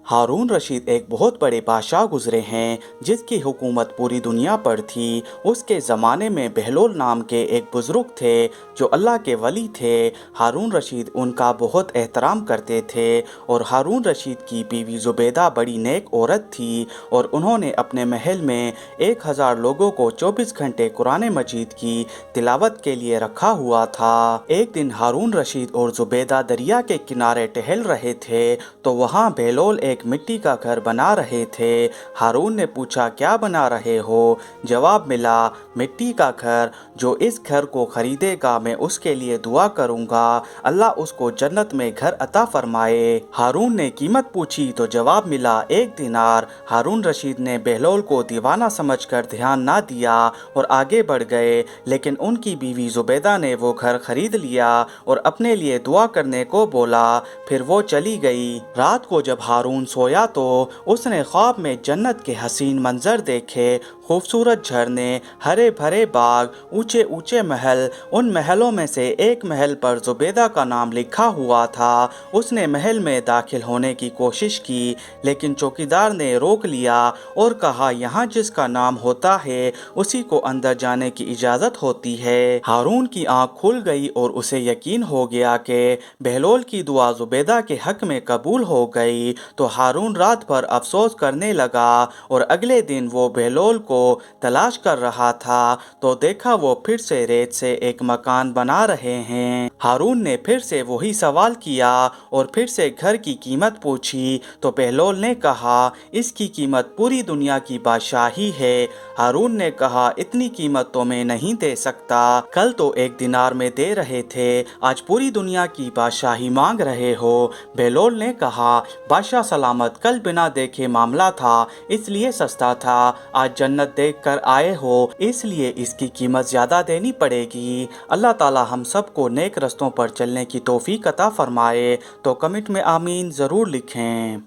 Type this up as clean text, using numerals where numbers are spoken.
हारून रशीद एक बहुत बड़े बादशाह गुजरे हैं जिसकी हुकूमत पूरी दुनिया पर थी। उसके ज़माने में बहलोल नाम के एक बुज़ुर्ग थे जो अल्लाह के वली थे। हारून रशीद उनका बहुत एहतराम करते थे और हारून रशीद की बीवी ज़ुबैदा बड़ी नेक औरत थी और उन्होंने अपने महल में 1000 लोगों को 24 घंटे कुरान मजीद की तिलावत के लिए रखा हुआ था। एक दिन हारून रशीद और ज़ुबैदा दरिया के किनारे टहल रहे थे तो वहाँ बहलोल एक मिट्टी का घर बना रहे थे। हारून ने पूछा, क्या बना रहे हो? जवाब मिला, मिट्टी का घर। जो इस घर को खरीदेगा मैं उसके लिए दुआ करूंगा, अल्लाह उसको जन्नत में घर अता फरमाए। हारून ने कीमत पूछी तो जवाब मिला 1 दिनार। हारून रशीद ने बहलोल को दीवाना समझकर ध्यान ना दिया और आगे बढ़ गए, लेकिन उनकी बीवी ज़ुबैदा ने वो घर खरीद लिया और अपने लिए दुआ करने को बोला। फिर वो चली गई। रात को जब हारून सोया तो उसने ख्वाब में जन्नत के हसीन मंजर देखे, खूबसूरत झरने, हरे भरे बाग, ऊंचे ऊंचे महल। उन महलों में से एक महल पर ज़ुबैदा का नाम लिखा हुआ था। उसने महल में दाखिल होने की कोशिश की, लेकिन चौकीदार ने रोक लिया और कहा, यहाँ जिसका नाम होता है उसी को अंदर जाने की इजाज़त होती है। हारून की आंख खुल गई और उसे यकीन हो गया कि बहलोल की दुआ ज़ुबैदा के हक में कबूल हो गई। तो हारून रात भर अफसोस करने लगा और अगले दिन वो बहलोल को तलाश कर रहा था तो देखा वो फिर से रेत से एक मकान बना रहे हैं। हारून ने फिर से वही सवाल किया और फिर से घर की कीमत पूछी तो बहलोल ने कहा, इसकी कीमत पूरी दुनिया की बादशाही है। हारून ने कहा, इतनी कीमत तो मैं नहीं दे सकता। कल तो 1 दिनार में दे रहे थे, आज पूरी दुनिया की बादशाही मांग रहे हो। बहलोल ने कहा, बादशाह सलामत, कल बिना देखे मामला था इसलिए सस्ता था, आज जन्नत देख कर आए हो इसलिए इसकी कीमत ज़्यादा देनी पड़ेगी। अल्लाह ताला हम सबको नेक रस्तों पर चलने की तौफीक अता फरमाए। तो कमेंट में आमीन ज़रूर लिखें।